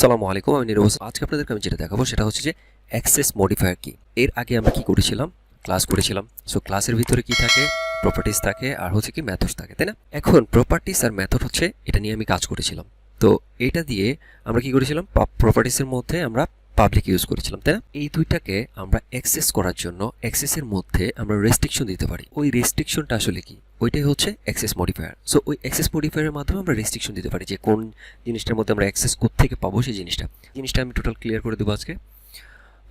আসসালামু আলাইকুম, আমি নীরব হোসেন। আজকে আপনাদেরকে আমি যেটা দেখাবো সেটা হচ্ছে যে অ্যাক্সেস মডিফায়ার কি। এর আগে আমরা কি করেছিলাম, ক্লাস করেছিলাম। সো ক্লাসের ভিতরে কি থাকে, প্রপার্টিজ থাকে আর হচ্ছে কি মেথডস থাকে, তাই না? এখন প্রপার্টিজ আর মেথড হচ্ছে এটা নিয়ে আমি কাজ করেছিলাম। তো এটা দিয়ে আমরা কি করেছিলাম, প্রপার্টিসের মধ্যে আমরা পাবলিক ইউজ করেছিলাম, তাই না? এই দুইটাকে আমরা অ্যাক্সেস করার জন্য অ্যাক্সেসের মধ্যে আমরা রেস্ট্রিকশন দিতে পারি। ওই রেস্ট্রিকশনটা আসলে কি, ওইটাই হচ্ছে অ্যাক্সেস মডিফায়ার। সো ওই অ্যাক্সেস মডিফায়ারের মাধ্যমে আমরা রেস্ট্রিকশন দিতে পারি যে কোন জিনিসটার মধ্যে আমরা অ্যাক্সেস কোত্থেকে পাবো সেই জিনিসটা আমি টোটাল ক্লিয়ার করে দেবো আজকে।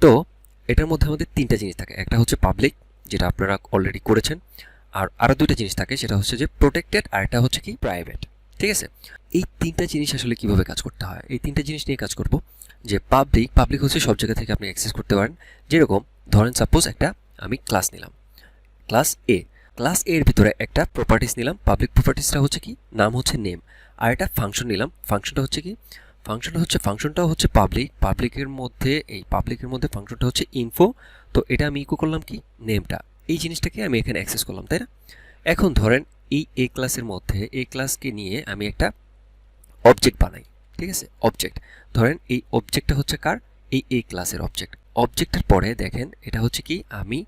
তো এটার মধ্যে আমাদের তিনটা জিনিস থাকে। একটা হচ্ছে পাবলিক, যেটা আপনারা অলরেডি করেছেন। আর আরও দুইটা জিনিস থাকে, সেটা হচ্ছে যে প্রোটেক্টেড, আর একটা হচ্ছে কি প্রাইভেট। ঠিক আছে, এই তিনটা জিনিস আসলে কিভাবে কাজ করতে হয়, এই তিনটা জিনিস নিয়ে কাজ করব। যে পাবলিক হচ্ছে সব জায়গা থেকে আপনি অ্যাক্সেস করতে পারেন। যেরকম ধরেন সাপোজ একটা আমি ক্লাস নিলাম, ক্লাস এর ভিতরে একটা প্রপার্টিস নিলাম। পাবলিক প্রপার্টিসটা হচ্ছে কি, নাম হচ্ছে নেম। আর একটা ফাংশন নিলাম, ফাংশনটা হচ্ছে কি, ফাংশনটাও হচ্ছে পাবলিকের মধ্যে ফাংশনটা হচ্ছে ইনফো। তো এটা আমি ইকো করলাম কি, নেমটা। এই জিনিসটাকে আমি এখানে অ্যাক্সেস করলাম, তাই না? এখন ধরেন এই ক্লাসের মধ্যে এই ক্লাসকে নিয়ে আমি একটা অবজেক্ট বানাই। ঠিক আছে, অবজেক্ট। ধরেন এই অবজেক্টটা হচ্ছে কার, এই ক্লাসের অবজেক্টের পরে দেখেন এটা হচ্ছে কি, আমি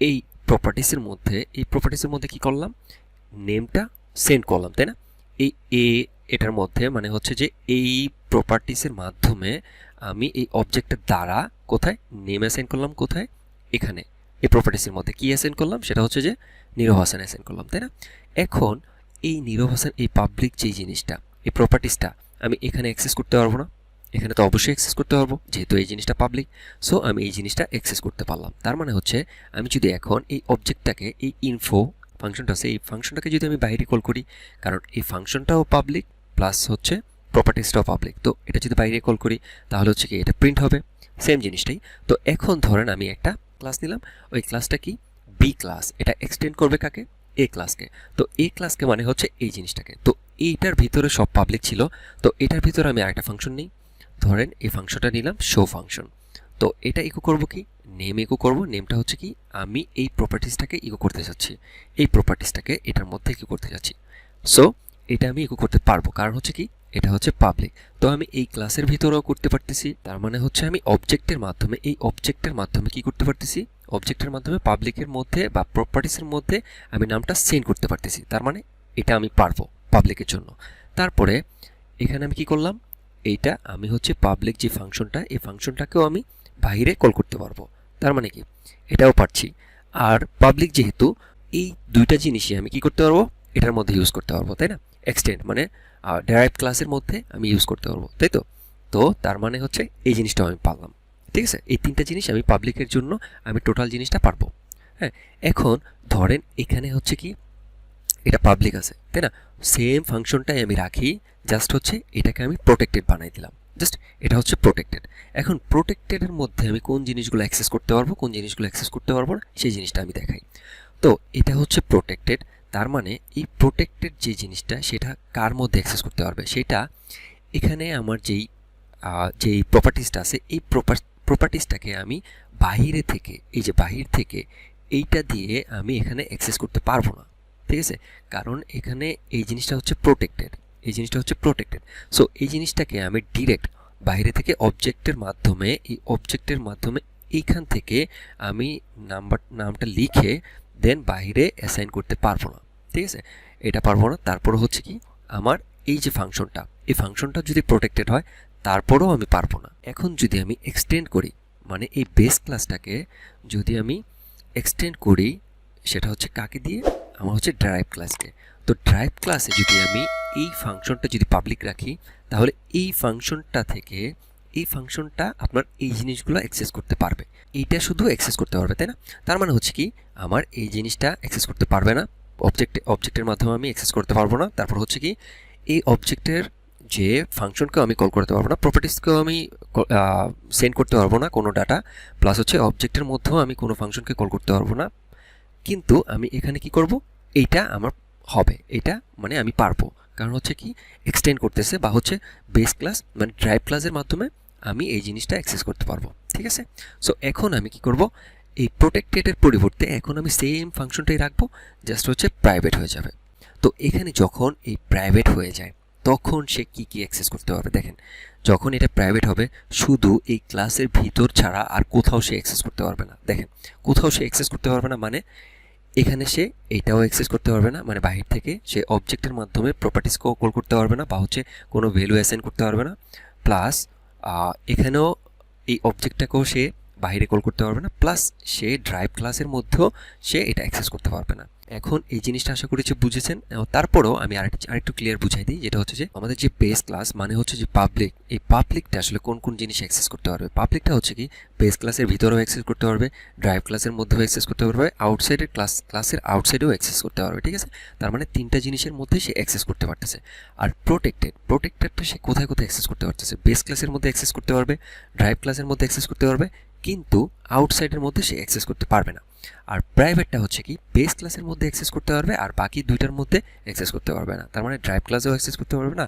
এই প্রপার্টিসের মধ্যে কি করলাম, নেমটা সেন্ড করলাম, তাই না? এটার মধ্যে মানে হচ্ছে যে এই প্রপার্টিসের মাধ্যমে আমি এই অবজেক্টের দ্বারা কোথায় নেম অ্যাসাইন করলাম, কোথায় এখানে এই প্রপার্টিসের মধ্যে কি অ্যাসাইন করলাম, সেটা হচ্ছে যে নীরব হাসান অ্যাসাইন করলাম, তাই না? এখন এই নীরব হাসান, এই পাবলিক যেই জিনিসটা, এই প্রপার্টিসটা আমি এখানে অ্যাক্সেস করতে পারবো না। এখানে তো অবশ্যই অ্যাক্সেস করতে পারবো, যেহেতু এই জিনিসটা পাবলিক। সো আমি এই জিনিসটা অ্যাক্সেস করতে পারলাম। তার মানে হচ্ছে আমি যদি এখন এই অবজেক্টটাকে, এই ইনফো ফাংশনটা আছে, এই ফাংশনটাকে যদি আমি বাইরে কল করি, কারণ এই ফাংশনটাও পাবলিক প্লাস হচ্ছে প্রপার্টিসটাও পাবলিক, তো এটা যদি বাইরে কল করি তাহলে হচ্ছে কি এটা প্রিন্ট হবে, সেম জিনিসটাই। তো এখন ধরেন আমি একটা ক্লাস নিলাম, ওই ক্লাসটা কি বি ক্লাস, এটা এক্সটেন্ড করবে কাকে, এ ক্লাসকে। তো এ ক্লাসকে মানে হচ্ছে এই জিনিসটাকে। তো এইটার ভিতরে সব পাবলিক ছিল। তো এটার ভিতরে আমি আরেকটা ফাংশন নিই, ধরেন এই ফাংশনটা নিলাম শো ফাংশন। তো এটা ইকো করব কি, নেম ইকো করব। নেমটা হচ্ছে কি, আমি এই প্রপার্টিসটাকে ইকো করতে চাচ্ছি, এই প্রপার্টিসটাকে এটার মধ্যে ইকো করতে যাচ্ছি। সো এটা আমি ইকো করতে পারবো, কারণ হচ্ছে কি এটা হচ্ছে পাবলিক। তো আমি এই ক্লাসের ভিতরেও করতে পারতেছি, তার মানে হচ্ছে আমি অবজেক্টের মাধ্যমে, এই অবজেক্টের মাধ্যমে কি করতে পারতেছি, অবজেক্টের মাধ্যমে পাবলিকের মধ্যে বা প্রপার্টিসের মধ্যে আমি নামটা সেন্ড করতে পারতেছি। তার মানে এটা আমি পারবো পাবলিকের জন্য। তারপরে এখানে আমি কি করলাম, এইটা আমি হচ্ছে পাবলিক যে ফাংশনটা, এই ফাংশনটাকেও আমি বাইরে কল করতে পারবো। তার মানে কি এটাও পারছি। আর পাবলিক যেহেতু, এই দুইটা জিনিসই আমি কি করতে পারবো, এটার মধ্যে ইউজ করতে পারবো, তাই না? এক্সটেন্ড মানে ডেরাইভড ক্লাসের মধ্যে আমি ইউজ করতে পারবো, তাই তো? তো তার মানে হচ্ছে এই জিনিসটাও আমি পারলাম। ঠিক আছে, এই তিনটা জিনিস আমি পাবলিকের জন্য আমি টোটাল জিনিসটা পারবো। হ্যাঁ, এখন ধরেন এখানে হচ্ছে কি এটা পাবলিক আছে, তাই না? সেম ফাংশনটাই আমি রাখি, জাস্ট হচ্ছে এটাকে আমি প্রোটেক্টেড বানাই দিলাম। জাস্ট এটা হচ্ছে প্রোটেক্টেড। এখন প্রোটেক্টেডের মধ্যে আমি কোন জিনিসগুলো অ্যাক্সেস করতে পারবো, কোন জিনিসগুলো অ্যাক্সেস করতে পারবো না, সেই জিনিসটা আমি দেখাই। তো এটা হচ্ছে প্রোটেক্টেড। তার মানে এই প্রোটেক্টেড যে জিনিসটা, সেটা কার মধ্যে অ্যাক্সেস করতে পারবে, সেটা এখানে আমার যেই প্রপার্টিসটা আছে, এই প্রপার্টিসটাকে আমি বাহিরে থেকে, এই যে বাহির থেকে এইটা দিয়ে আমি এখানে অ্যাক্সেস করতে পারবো না। ঠিক আছে, কারণ এখানে এই জিনিসটা হচ্ছে প্রোটেক্টেড, সো এই জিনিসটাকে আমি ডিরেক্ট বাইরে থেকে অবজেক্টের মাধ্যমে এইখান থেকে আমি নামটা লিখে দেন বাইরে অ্যাসাইন করতে পারবো না। ঠিক আছে, এটা পারবো না। তারপর হচ্ছে কি, আমার এই যে ফাংশনটা, এই ফাংশনটা যদি প্রোটেক্টেড হয় তারপরেও আমি পারবো না। এখন যদি আমি এক্সটেন্ড করি, মানে এই বেস ক্লাসটাকে যদি আমি এক্সটেন্ড করি, সেটা হচ্ছে কাকে দিয়ে, আমার হচ্ছে ড্রাইভ ক্লাসকে। তো ড্রাইভ ক্লাসে যদি আমি এই ফাংশনটা যদি পাবলিক রাখি, তাহলে এই ফাংশনটা আপনার এই জিনিসগুলো অ্যাক্সেস করতে পারবে। এইটা শুধু অ্যাক্সেস করতে পারবে, তাই না? তার মানে হচ্ছে কি, আমার এই জিনিসটা অ্যাক্সেস করতে পারবে না, অবজেক্টের মাধ্যমে আমি অ্যাক্সেস করতে পারবো না। তারপর হচ্ছে কি, এই অবজেক্টের যে ফাংশনকেও আমি কল করতে পারবো না, প্রপার্টিসকেও আমি সেন্ড করতে পারবো না কোনো ডাটা, প্লাস হচ্ছে অবজেক্টের মধ্যেও আমি কোনো ফাংশনকে কল করতে পারবো না। কিন্তু আমি এখানে কি করব, এইটা আমার হবে, এটা মানে আমি পারবো, কারণ হচ্ছে কি এক্সটেন্ড করতেছে, বা হচ্ছে বেস ক্লাস মানে ড্রাইভ ক্লাসের মাধ্যমে আমি এই জিনিসটা অ্যাক্সেস করতে পারবো। ঠিক আছে, সো এখন আমি কি করব, এই প্রোটেক্টেডের পরিবর্তে এখন আমি সেম ফাংশনটাই রাখবো, জাস্ট হচ্ছে প্রাইভেট হয়ে যাবে। তো এখানে যখন এই প্রাইভেট হয়ে যায়, তখন সে কি কি অ্যাক্সেস করতে পারবে। দেখেন, যখন এটা প্রাইভেট হবে শুধু এই ক্লাসের ভিতর ছাড়া আর কোথাও সে অ্যাক্সেস করতে পারবে না। দেখেন, কোথাও সে অ্যাক্সেস করতে পারবে না মানে এখানে সে এইটাও অ্যাক্সেস করতে পারবে না, মানে বাহির থেকে সে অবজেক্টের মাধ্যমে প্রপার্টিসকেও কল করতে পারবে না বা হচ্ছে কোনো ভ্যালু অ্যাসাইন করতে পারবে না। প্লাস এখানেও এই অবজেক্টটাকেও সে বাইরে কল করতে পারবে না, প্লাস সে ড্রাইভ ক্লাসের মধ্যেও সে এটা অ্যাক্সেস করতে পারবে না। এখন এই জিনিসটা আশা করি যে বুঝেছেন। তারপরেও আমি আরেকটু ক্লিয়ার বুঝাই দিই, যেটা হচ্ছে যে আমাদের যে বেস ক্লাস মানে হচ্ছে যে পাবলিক, এই পাবলিকটা আসলে কোন কোন জিনিস অ্যাক্সেস করতে পারবে। পাবলিকটা হচ্ছে কি বেস ক্লাসের ভিতরেও অ্যাক্সেস করতে পারবে, ড্রাইভ ক্লাসের মধ্যেও অ্যাক্সেস করতে পারবে, আউটসাইডের ক্লাসের আউটসাইডেও অ্যাক্সেস করতে পারবে। ঠিক আছে, তার মানে তিনটা জিনিসের মধ্যে সে অ্যাক্সেস করতে পারতেছে। আর প্রোটেক্টেডটা সে কোথায় কোথায় অ্যাক্সেস করতে পারতেছে, বেস ক্লাসের মধ্যে অ্যাক্সেস করতে পারবে, ড্রাইভ ক্লাসের মধ্যে অ্যাক্সেস করতে পারবে, কিন্তু আউটসাইডের মধ্যে সে অ্যাক্সেস করতে পারবে না। আর প্রাইভেটটা হচ্ছে কি বেস ক্লাসের মধ্যে অ্যাক্সেস করতে পারবে আর বাকি দুইটার মধ্যে অ্যাক্সেস করতে পারবে না। তার মানে ড্রাইভ ক্লাসেও অ্যাক্সেস করতে পারবে না,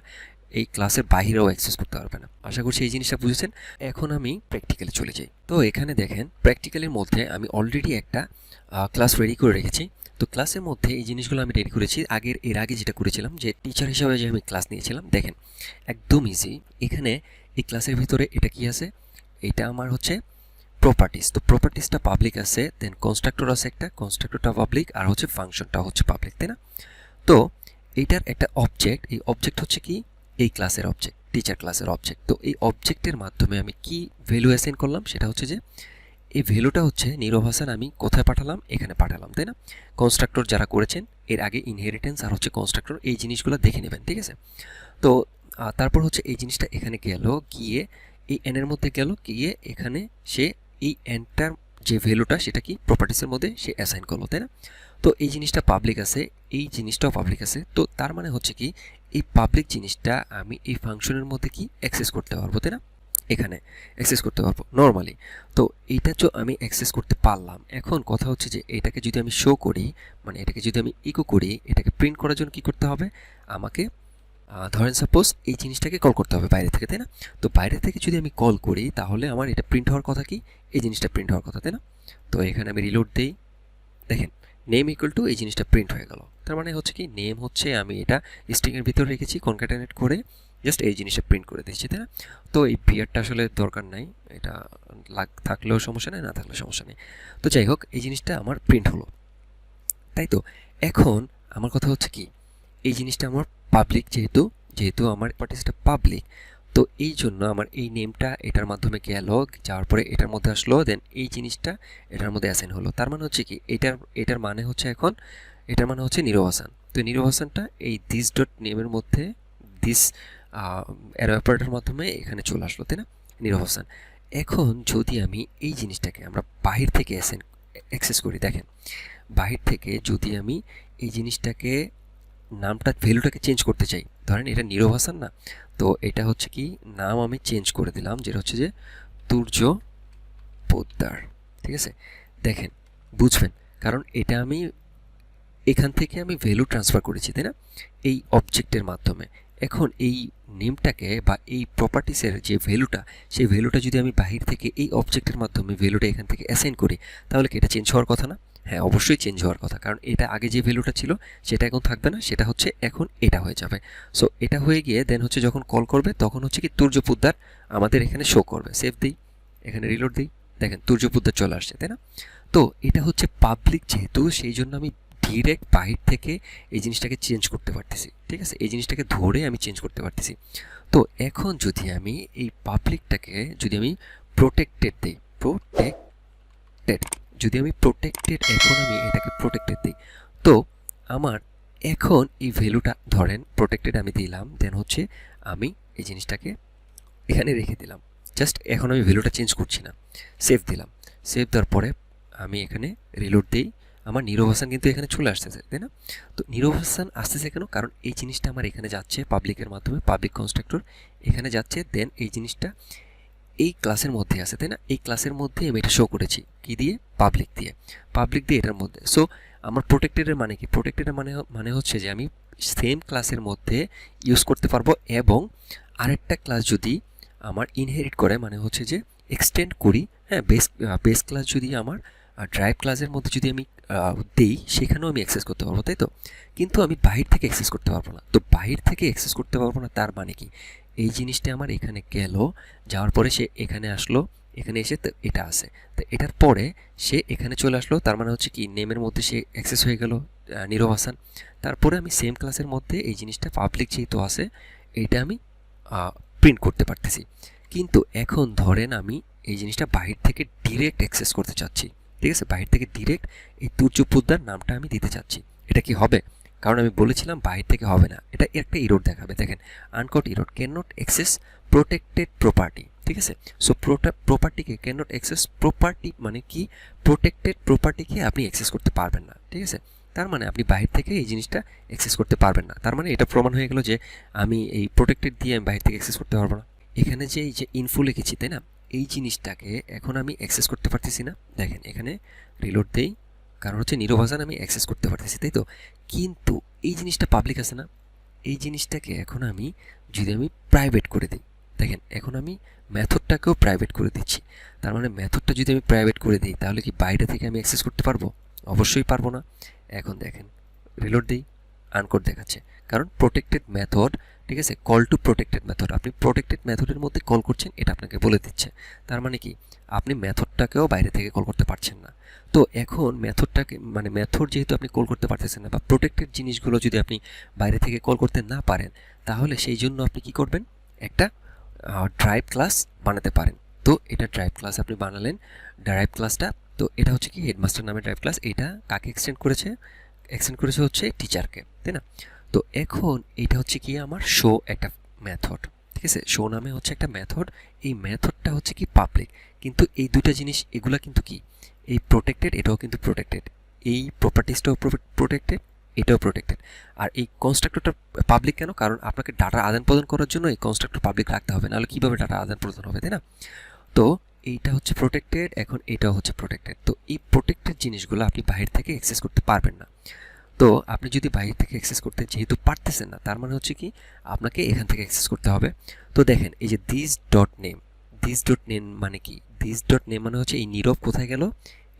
এই ক্লাসের বাহিরেও অ্যাক্সেস করতে পারবে না। আশা করছি এই জিনিসটা বুঝেছেন। এখন আমি প্র্যাকটিক্যালে চলে যাই। তো এখানে দেখেন, প্র্যাকটিক্যালের মধ্যে আমি অলরেডি একটা ক্লাস রেডি করে রেখেছি। তো ক্লাসের মধ্যে এই জিনিসগুলো আমি রেডি করেছি এর আগে যেটা করেছিলাম, যে টিচার হিসাবে যে আমি ক্লাস নিয়েছিলাম। দেখেন, একদম ইজি। এখানে এই ক্লাসের ভিতরে এটা কি আছে, এটা আমার হচ্ছে প্রপার্টিস। তো প্রপার্টিসটা পাবলিক আছে, দেন কনস্ট্রাক্টর আছে একটা, কনস্ট্রাক্টরটা পাবলিক, আর হচ্ছে ফাংশনটা হচ্ছে পাবলিক, তাই না? তো এইটার একটা অবজেক্ট, এই অবজেক্ট হচ্ছে কি এই ক্লাসের অবজেক্ট, টিচার ক্লাসের অবজেক্ট। তো এই অবজেক্টের মাধ্যমে আমি কি ভ্যালু অ্যাসাইন করলাম, সেটা হচ্ছে যে এই ভ্যালুটা হচ্ছে নীরব হাসান আমি কোথায় পাঠালাম, এখানে পাঠালাম, তাই না? কনস্ট্রাক্টর যারা করেছেন এর আগে ইনহেরিটেন্স আর হচ্ছে কনস্ট্রাক্টর এই জিনিসগুলো দেখে নেবেন, ঠিক আছে? তো তারপর হচ্ছে এই জিনিসটা এখানে গেল, গিয়ে এই এনের মধ্যে গেল, গিয়ে এখানে সে এই এনটার যে ভ্যালুটা সেটা কি প্রপার্টিসের মধ্যে সে অ্যাসাইন করলো, তাই না? তো এই জিনিসটা পাবলিক আছে, এই জিনিসটাও পাবলিক আছে। তো তার মানে হচ্ছে কি এই পাবলিক জিনিসটা আমি এই ফাংশনের মধ্যে কি অ্যাক্সেস করতে পারবো, তাই না? এখানে অ্যাক্সেস করতে পারবো নর্মালি। তো এইটা তো আমি অ্যাক্সেস করতে পারলাম। এখন কথা হচ্ছে যে এটাকে যদি আমি শো করি, মানে এটাকে যদি আমি ইকো করি, এটাকে প্রিন্ট করার জন্য কী করতে হবে, আমাকে ধরেন সাপোজ এই জিনিসটাকে কল করতে হবে বাইরে থেকে, তাই না? তো বাইরে থেকে যদি আমি কল করি তাহলে আমার এটা প্রিন্ট হওয়ার কথা কি, এই জিনিসটা প্রিন্ট হওয়ার কথা, তাই না? তো এখানে আমি রিলোড দিই, দেখেন নেম ইকুয়াল টু এই জিনিসটা প্রিন্ট হয়ে গেল। তার মানে হচ্ছে কি নেম হচ্ছে আমি এটা স্ট্রিংয়ের ভিতরে রেখেছি, কনক্যাটেনেট করে জাস্ট এই জিনিসটা প্রিন্ট করে দিচ্ছি, তাই না? তো এই পিয়ারটা আসলে দরকার নাই, এটা থাকলেও সমস্যা নেই, না থাকলেও সমস্যা নেই। তো যাই হোক, এই জিনিসটা আমার প্রিন্ট হলো, তাই তো? এখন আমার কথা হচ্ছে কি এই জিনিসটা আমার পাবলিক, যেহেতু যেহেতু আমার পার্টিসটা পাবলিক, তো এই জন্য আমার এই নেমটা এটার মাধ্যমে গেল, যাওয়ার পরে এটার মধ্যে আসলো, দেন এই জিনিসটা এটার মধ্যে অ্যাসাইন হলো। তার মানে হচ্ছে কি এটার মানে হচ্ছে এখন এটার মানে হচ্ছে নীরব হাসান। তো নীরব হাসানটা এই দিস ডট নেমের মধ্যে দিস অ্যারো অপারেটরের মাধ্যমে এখানে চলে আসলো, তাই না? নীরব হাসান। এখন যদি আমি এই জিনিসটাকে আমরা বাহির থেকে অ্যাক্সেস করি, দেখেন বাহির থেকে যদি আমি এই জিনিসটাকে নামটা ভ্যালুটাকে চেঞ্জ করতে চাই, ধরেন এটা নীরব হাসান না, তো এটা হচ্ছে কি নাম আমি চেঞ্জ করে দিলাম, যেটা হচ্ছে যে তুর্য পোদ্দার, ঠিক আছে? দেখেন বুঝবেন, কারণ এটা আমি এখান থেকে আমি ভ্যালু ট্রান্সফার করেছি, তাই না? এই অবজেক্টের মাধ্যমে। এখন এই নেমটাকে বা এই প্রপার্টিসের যে ভ্যালুটা, সেই ভ্যালুটা যদি আমি বাহির থেকে এই অবজেক্টের মাধ্যমে ভ্যালুটা এখান থেকে অ্যাসাইন করি, তাহলে কি এটা চেঞ্জ হওয়ার কথা না? হ্যাঁ, অবশ্যই চেঞ্জ হওয়ার কথা, কারণ এটা আগে যে ভ্যালুটা ছিল সেটা এখন থাকবে না, সেটা হচ্ছে এখন এটা হয়ে যাবে। সো এটা হয়ে গিয়ে দেন হচ্ছে যখন কল করবে তখন হচ্ছে কি তুর্য পোদ্দার আমাদের এখানে শো করবে। সেভ দিই, এখানে রিলোড দিই, দেখেন তুর্য পোদ্দার চলে আসছে, তাই না? তো এটা হচ্ছে পাবলিক, যেহেতু সেই জন্য আমি ডিরেক্ট বাহির থেকে এই জিনিসটাকে চেঞ্জ করতে পারতেছি, ঠিক আছে? এই জিনিসটাকে ধরে আমি চেঞ্জ করতে পারতেছি। তো এখন যদি আমি এই পাবলিকটাকে যদি আমি প্রোটেক্টেড দিই, যদি আমি প্রোটেক্টেড, এখন আমি এটাকে প্রোটেক্টেড দিই, তো আমার এখন এই ভ্যালুটা ধরেন প্রোটেক্টেড আমি দিলাম, দেন হচ্ছে আমি এই জিনিসটাকে এখানে রেখে দিলাম, জাস্ট এখন আমি ভ্যালুটা চেঞ্জ করছি না। সেভ দিলাম, সেভ দেওয়ার পরে আমি এখানে রিলোড দিই, আমার নীরব হাসান কিন্তু এখানে চলে আসতেছে, তাই না? তো নীরব হাসান আসতেছে কেন, কারণ এই জিনিসটা আমার এখানে যাচ্ছে পাবলিকের মাধ্যমে, পাবলিক কনস্ট্রাক্টর এখানে যাচ্ছে, দেন এই জিনিসটা এই ক্লাসের মধ্যে আছে, তাই না? এই ক্লাসের মধ্যে আমি এটা শো করেছি কি দিয়ে, পাবলিক দিয়ে এটার মধ্যে। সো আমার প্রোটেক্টেডের মানে কি, প্রোটেক্টেডের মানে হচ্ছে যে আমি সেম ক্লাসের মধ্যে ইউজ করতে পারবো, এবং আরেকটা ক্লাস যদি আমার ইনহেরিট করে, মানে হচ্ছে যে এক্সটেন্ড করি, হ্যাঁ, বেস ক্লাস যদি আমার ড্রাইভ ক্লাসের মধ্যে যদি আমি দেই সেখানেও আমি অ্যাক্সেস করতে পারবো, তাই তো? কিন্তু আমি বাহির থেকে অ্যাক্সেস করতে পারবো না। তো বাহির থেকে অ্যাক্সেস করতে পারবো না তার মানে কি, এই জিনিসটা আমার এখানে গেল, যাওয়ার পরে সে এখানে আসলো, এখানে এসে তো এটা আছে, তো এটার পরে সে এখানে চলে আসলো, তার মানে হচ্ছে কি নেমের মধ্যে সে অ্যাক্সেস হয়ে গেল নীরব হাসান। তারপরে আমি সেম ক্লাসের মধ্যে এই জিনিসটা পাবলিক যেহেতু আছে এইটা আমি প্রিন্ট করতে পারতেছি। কিন্তু এখন ধরেন আমি এই জিনিসটা বাহির থেকে ডিরেক্ট অ্যাক্সেস করতে চাচ্ছি, ঠিক আছে? বাহির থেকে ডিরেক্ট এই তুর্য পোদ্দার নামটা আমি দিতে চাচ্ছি, এটা কি হবে? কারণ আমি বলেছিলাম বাহির থেকে হবে না, এটা একটা ইরোড দেখাবে। দেখেন, uncaught error, can not access protected property, ঠিক আছে? সো প্রপার্টিকে ক্যান নট অ্যাক্সেস, প্রপার্টি মানে কি, প্রোটেক্টেড প্রপার্টিকে আপনি অ্যাক্সেস করতে পারবেন না, ঠিক আছে? তার মানে আপনি বাহির থেকে এই জিনিসটা অ্যাক্সেস করতে পারবেন না। তার মানে এটা প্রমাণ হয়ে গেল যে আমি এই প্রোটেক্টেড দিয়ে আমি বাহির থেকে অ্যাক্সেস করতে পারবো না। এখানে যে এই যে ইনফো লিখেছি, তাই না, এই জিনিসটাকে এখন আমি অ্যাক্সেস করতে পারতেছি না। দেখেন এখানে রিলোড দেই, কারণ হচ্ছে নীরব হাসান আমি অ্যাক্সেস করতে পারতেছি, তাই তো? কিন্তু এই জিনিসটা পাবলিক আছে না, এই জিনিসটাকে এখন আমি যদি আমি প্রাইভেট করে দিই, দেখেন এখন আমি মেথডটাকেও প্রাইভেট করে দিচ্ছি। তার মানে মেথডটা যদি আমি প্রাইভেট করে দিই তাহলে কি বাইরে থেকে আমি অ্যাক্সেস করতে পারবো? অবশ্যই পারবো না। এখন দেখেন রিলোড দিই, আনকোড দেখাচ্ছে, কারণ প্রোটেক্টেড মেথড, ঠিক আছে? কল টু প্রোটেক্টেড মেথড, আপনি প্রোটেক্টেড মেথডের মধ্যে কল করছেন, এটা আপনাকে বলে দিচ্ছে। তার মানে কি আপনি মেথডটাকেও বাইরে থেকে কল করতে পারছেন না। তো এখন মেথডটাকে মানে মেথড যেহেতু আপনি কল করতে পারতেছেন না, বা প্রোটেক্টেড জিনিসগুলো যদি আপনি বাইরে থেকে কল করতে না পারেন, তাহলে সেই জন্য আপনি কি করবেন, একটা ড্রাইভ ক্লাস বানাতে পারেন। তো এটা ড্রাইভ ক্লাস আপনি বানালেন, ড্রাইভ ক্লাসটা, তো এটা হচ্ছে কি হেডমাস্টার নামে ড্রাইভ ক্লাস, এটা কাকে এক্সটেন্ড করেছে হচ্ছে টিচারকে, তাই না? তো এখন এটা হচ্ছে কি আমার শো একটা মেথড, ঠিক আছে? শো নামে হচ্ছে একটা মেথড, এই মেথডটা হচ্ছে কি পাবলিক। কিন্তু এই দুইটা জিনিস এগুলা কিন্তু কি, এই প্রোটেক্টেড, এটাও কিন্তু প্রোটেক্টেড, এই প্রপার্টিসটাও প্রোটেক্টেড, এটাও প্রোটেক্টেড। আর এই কনস্ট্রাক্টরটা পাবলিক কেন? কারণ আপনাকে ডাটা আদান প্রদান করার জন্য এই কনস্ট্রাক্টর পাবলিক রাখতে হবে, নাহলে কীভাবে ডাটা আদান প্রদান হবে, তাই না? তো এইটা হচ্ছে প্রোটেক্টেড, এখন এটাও হচ্ছে প্রোটেক্টেড। তো এই প্রোটেক্টেড জিনিসগুলো আপনি বাহির থেকে অ্যাক্সেস করতে পারবেন না। তো আপনি যদি বাইরে থেকে অ্যাক্সেস করতে যেহেতু পারতেছেন না, তার মানে হচ্ছে কি আপনাকে এখান থেকে অ্যাক্সেস করতে হবে। তো দেখেন এই যে দিস ডট নেম মানে কি, দিস ডট নেম মানে হচ্ছে এই নীরব কোথায় গেল,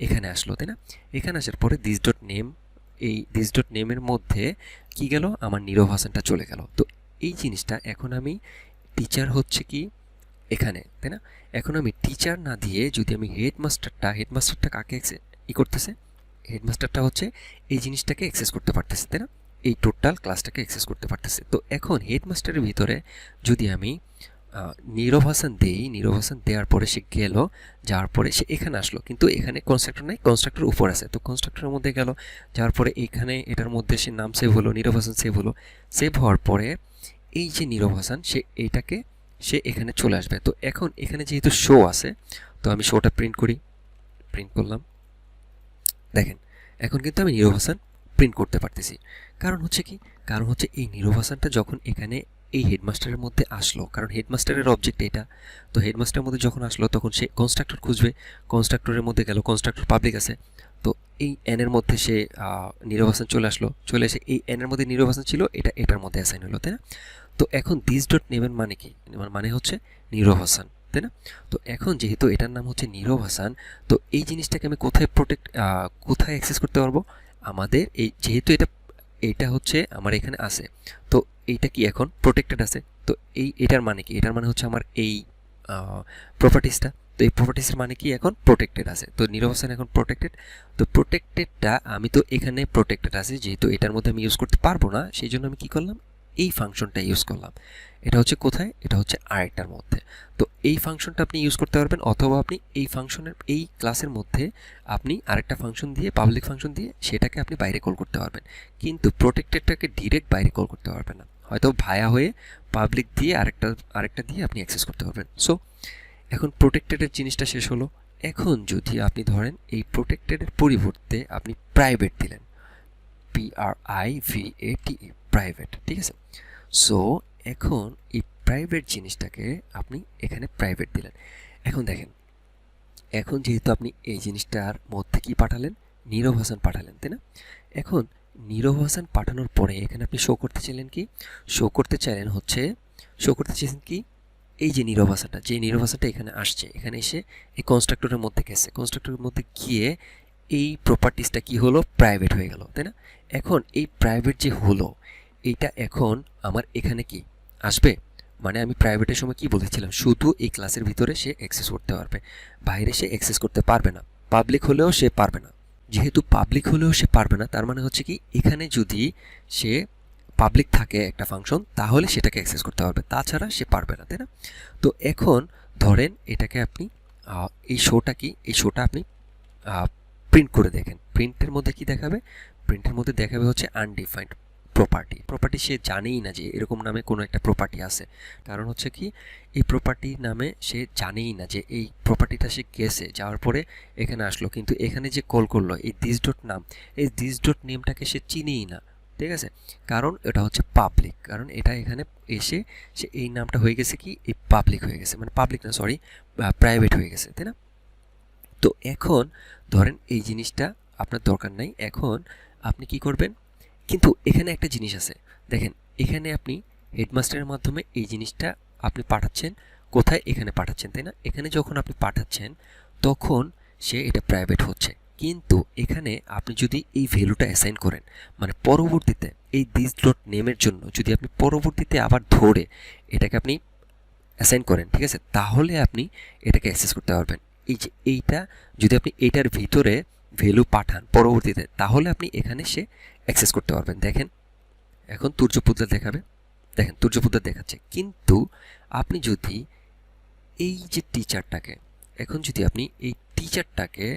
এখানে আসলো, তাই না? এখানে আসার পরে দিস ডট নেম, এই দিস ডট নেমের মধ্যে কি গেল, আমার নীরব হাসানটা চলে গেল। তো এই জিনিসটা এখন আমি টিচার হচ্ছে কি এখানে, তাই না? এখন আমি টিচার না দিয়ে যদি আমি হেডমাস্টারটা কাকে করতেছে, হেডমাস্টারটা হচ্ছে এই জিনিসটাকে অ্যাক্সেস করতে পারতেছে, তাই না? এই টোটাল ক্লাসটাকে অ্যাক্সেস করতে পারতেছে। তো এখন হেডমাস্টারের ভিতরে যদি আমি নীরব হাসান দেই, নীরব হাসান দেওয়ার পরে সে গেল, যাওয়ার পরে সে এখানে আসলো, কিন্তু এখানে কনস্ট্রাক্টর নাই, কনস্ট্রাক্টর উপর আছে। তো কনস্ট্রাক্টরের মধ্যে গেল, যাওয়ার পরে এইখানে এটার মধ্যে সে নাম সেভ হলো, নীরব হাসান সেভ হলো। সেভ হওয়ার পরে এই যে নীরব হাসান সে এখানে চলে আসবে। তো এখন এখানে যেহেতু শো আছে, তো আমি শোটা প্রিন্ট করলাম। দেখেন এখন কিন্তু আমি নীরব হাসান প্রিন্ট করতে পারতেছি। কারণ হচ্ছে কি, কারণ হচ্ছে এই নীরব হাসানটা যখন এখানে এই হেডমাস্টারের মধ্যে আসলো, কারণ হেডমাস্টারের অবজেক্ট এটা, তো হেডমাস্টারের মধ্যে যখন আসলো তখন সে কনস্ট্রাক্টর খুঁজবে, কনস্ট্রাক্টরের মধ্যে গেল, কনস্ট্রাক্টর পাবলিক আছে। তো এই এনের মধ্যে সে নীরব হাসান চলে এসে এই এনের মধ্যে নীরব হাসান ছিল, এটার মধ্যে অ্যাসাইন হলো, তাই না? তো এখন দিস ডট নেমের মানে কি, মানে হচ্ছে নীরব হাসান, তাই না? তো এখন যেহেতু এটার নাম হচ্ছে নীরব হাসান, তো এই জিনিসটাকে আমি কোথায় অ্যাক্সেস করতে পারবো, আমাদের এই যেহেতু এটা হচ্ছে আমার এখানে আছে, তো এইটা কি এখন প্রোটেক্টেড আছে। তো এটার মানে কি, এটার মানে হচ্ছে আমার এই প্রপার্টিসটা, তো এই প্রপার্টিসের মানে কি এখন প্রোটেক্টেড আছে। তো নীরব হাসান এখন প্রোটেক্টেড, তো প্রোটেক্টেডটা আমি তো এখানে প্রোটেক্টেড আছে, যেহেতু এটার মধ্যে আমি ইউজ করতে পারবো না, সেই জন্য আমি কি করলাম, এই ফাংশনটা ইউজ করলাম। এটা হচ্ছে কোথায়, এটা হচ্ছে আরেকটার মধ্যে। তো এই ফাংশনটা আপনি ইউজ করতে পারবেন, অথবা আপনি এই ফাংশনের এই ক্লাসের মধ্যে আপনি আরেকটা ফাংশন দিয়ে, পাবলিক ফাংশন দিয়ে সেটাকে আপনি বাইরে কল করতে পারবেন, কিন্তু প্রোটেক্টেডটাকে ডিরেক্ট বাইরে কল করতে পারবেন না, হয়তো ভায়া হয়ে পাবলিক দিয়ে আরেকটা দিয়ে আপনি অ্যাক্সেস করতে পারবেন। সো এখন প্রোটেক্টেডের জিনিসটা শেষ হলো। এখন যদি আপনি ধরেন এই প্রোটেক্টেডের পরিবর্তে আপনি প্রাইভেট দিলেন, PRIVATE, প্রাইভেট, ঠিক আছে? সো এখন এই প্রাইভেট জিনিসটাকে আপনি এখানে প্রাইভেট দিলেন। এখন দেখেন, এখন যেহেতু আপনি এই জিনিসটার মধ্যে কি পাঠালেন, নীরব হাসান পাঠালেন, তাই না? এখন নীরব হাসান পাঠানোর পরে এখানে আপনি শো করতে চাইলেন কি, এই যে নীরব হাসানটা, এখানে আসছে, এখানে এসে এই কনস্ট্রাক্টরের মধ্যে গেছে, কনস্ট্রাক্টরের মধ্যে গিয়ে এই প্রপার্টিসটা কি হলো, প্রাইভেট হয়ে গেল, তাই না? এখন এই প্রাইভেট যে হলো, এইটা এখন আমার এখানে কি আসবে? মানে আমি প্রাইভেটের সময় কি বলেছিলাম, শুধু এই ক্লাসের ভিতরে সে অ্যাক্সেস করতে পারবে, বাইরে সে অ্যাক্সেস করতে পারবে না, পাবলিক হলেও সে পারবে না। যেহেতু পাবলিক হলেও সে পারবে না, তার মানে হচ্ছে কি এখানে যদি সে পাবলিক থাকে একটা ফাংশন, তাহলে সেটাকে অ্যাক্সেস করতে পারবে, তাছাড়া সে পারবে না, তাই না? তো এখন ধরেন এটাকে আপনি এই শোটা কি, এই শোটা আপনি প্রিন্ট করে দেখেন, প্রিন্টের মধ্যে কি দেখাবে? প্রিন্টের মধ্যে দেখাবে হচ্ছে আনডিফাইন্ড প্রপার্টি সে জানেই না যে এরকম নামে কোনো একটা প্রপার্টি আছে। কারণ হচ্ছে কি এই প্রপার্টি নামে সে জানেই না যে এই প্রপার্টিটা সে গেছে যাওয়ার পরে এখানে আসলো, কিন্তু এখানে যে কল করলো এই দিস ডট নাম, এই দিস ডট নেমটাকে সে চিনেই না, ঠিক আছে? কারণ এটা হচ্ছে পাবলিক, কারণ এটা এখানে এসে সে এই নামটা হয়ে গেছে কি এই পাবলিক হয়ে গেছে, মানে পাবলিক না সরি প্রাইভেট হয়ে গেছে, তাই না? তো এখন ধরেন এই জিনিসটা আপনার দরকার নাই, এখন আপনি কি করবেন? কিন্তু এখানে একটা জিনিস আছে, দেখেন এখানে আপনি হেডমাস্টারের মাধ্যমে এই জিনিসটা আপনি পাঠাচ্ছেন কোথায়? এখানে পাঠাচ্ছেন, তাই না? এখানে যখন আপনি পাঠাচ্ছেন তখন সে এটা প্রাইভেট হচ্ছে, কিন্তু এখানে আপনি যদি এই ভ্যালুটা অ্যাসাইন করেন, মানে পরবর্তীতে এই দিস ডট নেমের জন্য যদি আপনি পরবর্তীতে আবার ধরে এটাকে আপনি অ্যাসাইন করেন, ঠিক আছে, তাহলে আপনি এটাকে অ্যাক্সেস করতে পারবেন। এই যে এইটা যদি আপনি এইটার ভিতরে ভ্যালু পাঠান পরবর্তীতে, তাহলে আপনি এখানে সে অ্যাক্সেস করতে পারবেন। দেখেন এখন তুর্যপুত্র দেখাবে, দেখেন তুর্যপুত্র দেখাচ্ছে, কিন্তু আপনি যদি এই যে টিচারটাকে, এখন যদি আপনি এই টিচারটাকে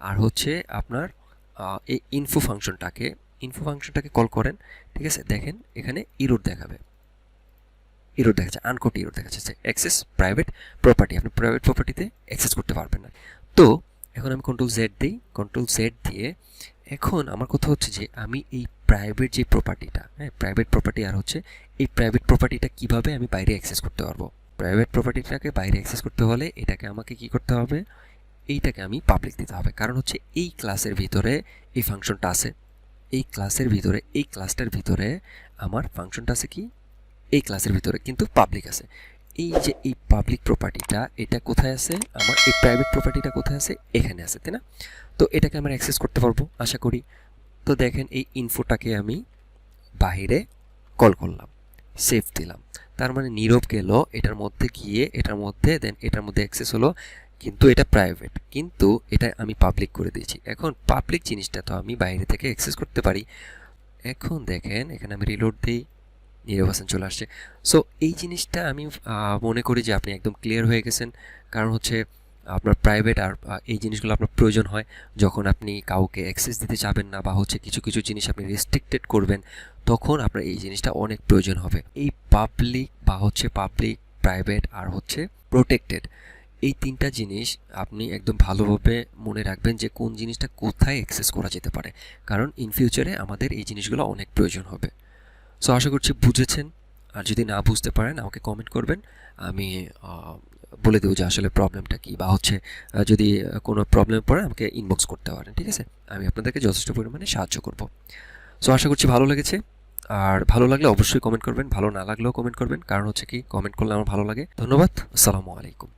আর হচ্ছে আপনার এই ইনফো ফাংশনটাকে কল করেন, ঠিক আছে, দেখেন এখানে ইরোর দেখাবে, ইরোর দেখাচ্ছে, আনকোট ইরোর দেখাচ্ছে, অ্যাক্সেস প্রাইভেট প্রপার্টি, আপনি প্রাইভেট প্রপার্টিতে অ্যাক্সেস করতে পারবেন না। তো এখন আমি কন্ট্রোল জেড দিই, কন্ট্রোল জেড দিয়ে এখন আমার কথা হচ্ছে যে আমি এই প্রাইভেট যে প্রপার্টিটা, হ্যাঁ প্রাইভেট প্রপার্টি, আর হচ্ছে এই প্রাইভেট প্রপার্টিটা কিভাবে আমি বাইরে অ্যাক্সেস করতে পারবো? প্রাইভেট প্রপার্টিটাকে বাইরে অ্যাক্সেস করতে হলে এটাকে আমাকে কি করতে হবে? এইটাকে আমি পাবলিক দিতে হবে, কারণ হচ্ছে এই ক্লাসের ভিতরে এই ফাংশনটা আছে, এই ক্লাসের ভিতরে এই ক্লাসটার ভিতরে আমার ফাংশনটা আছে কি এই ক্লাসের ভিতরে, কিন্তু পাবলিক আছে। এই যে এই পাবলিক প্রপার্টিটা এটা কোথায় আছে? আমার এই প্রাইভেট প্রপার্টিটা কোথায় আছে? এখানে আছে, তাই না? তো এটাকে আমরা অ্যাক্সেস করতে পারবো আশা করি। তো দেখেন এই ইনফোটাকে আমি বাইরে কল করলাম, সেভ দিলাম, তার মানে নীরব গেল এটার মধ্যে গিয়ে এটার মধ্যে, দেন এটার মধ্যে অ্যাক্সেস হলো, কিন্তু এটা প্রাইভেট, কিন্তু এটা আমি পাবলিক করে দিয়েছি। এখন পাবলিক জিনিসটা তো আমি বাইরে থেকে অ্যাক্সেস করতে পারি। এখন দেখেন এখানে আমি রিলোড দিই, নির্বাচন চলে আসছে। সো এই জিনিসটা আমি মনে করি যে আপনি একদম ক্লিয়ার হয়ে গেছেন, কারণ হচ্ছে আপনার প্রাইভেট আর এই জিনিসগুলো আপনার প্রয়োজন হয় যখন আপনি কাউকে অ্যাক্সেস দিতে চাবেন না, বা হচ্ছে কিছু কিছু জিনিস আপনি রেস্ট্রিক্টেড করবেন, তখন আপনার এই জিনিসটা অনেক প্রয়োজন হবে। এই পাবলিক বা হচ্ছে পাবলিক, প্রাইভেট আর হচ্ছে প্রোটেক্টেড, এই তিনটা জিনিস আপনি একদম ভালোভাবে মনে রাখবেন যে কোন জিনিসটা কোথায় অ্যাক্সেস করা যেতে পারে, কারণ ইন ফিউচারে আমাদের এই জিনিসগুলো অনেক প্রয়োজন হবে। সো আশা করছি বুঝেছেন, আর যদি না বুঝতে পারেন আমাকে কমেন্ট করবেন, আমি বলে দেবো যে আসলে প্রবলেমটা কী, বা হচ্ছে যদি কোনো প্রবলেম পড়ে আমাকে ইনবক্স করতে পারেন, ঠিক আছে? আমি আপনাদেরকে যথেষ্ট পরিমাণে সাহায্য করব। সো আশা করছি ভালো লেগেছে, আর ভালো লাগলে অবশ্যই কমেন্ট করবেন, ভালো না লাগলেও কমেন্ট করবেন, কারণ হচ্ছে কি কমেন্ট করলে আমার ভালো লাগে। ধন্যবাদ, আসসালামু আলাইকুম।